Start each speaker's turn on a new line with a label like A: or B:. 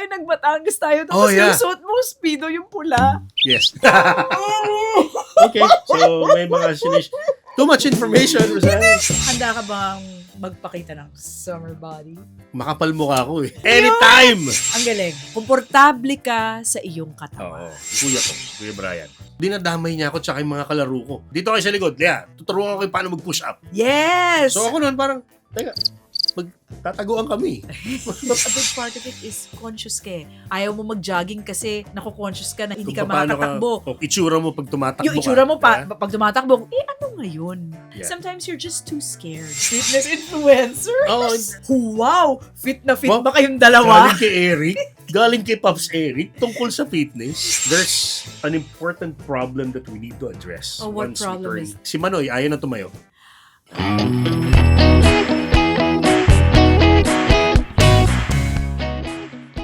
A: tayo, nag-Batangas tayo. Tapos yung suot mo, Speedo yung pula.
B: Yes. Okay, so may mga too much information, Rosal.
A: Handa ka bang magpakita ng summer body?
B: Makapal mukha ko eh. Anytime!
A: Ang galing. Komportable ka sa iyong katawan.
B: Oo. Kuya Brian. Dinadamay niya ako tsaka yung mga kalaro ko. Dito kayo sa likod. Lea, tuturuan ko kayo paano mag-push up.
A: Yes!
B: So ako noon parang, teka, magtataguan kami.
A: A big part of it is conscious ka eh. Ayaw mo mag-jogging kasi naku-conscious ka na hindi ka
B: Kung paano
A: makakatakbo.
B: itsura mo pag tumatakbo
A: Yung itsura mo
B: ka.
A: pag tumatakbo, ano ngayon?
B: Yeah.
A: Sometimes you're just too scared. Fitness influencer?
B: Oh,
A: Wow! Fit na fit
B: Wow.
A: ba kayong dalawa?
B: galing kay Eric, galing kay Pops Eric, tungkol sa fitness, there's an important problem that we need to address.
A: Oh, what
B: once we
A: problem
B: turn-
A: is-
B: Si Manoy, ayaw na tumayo.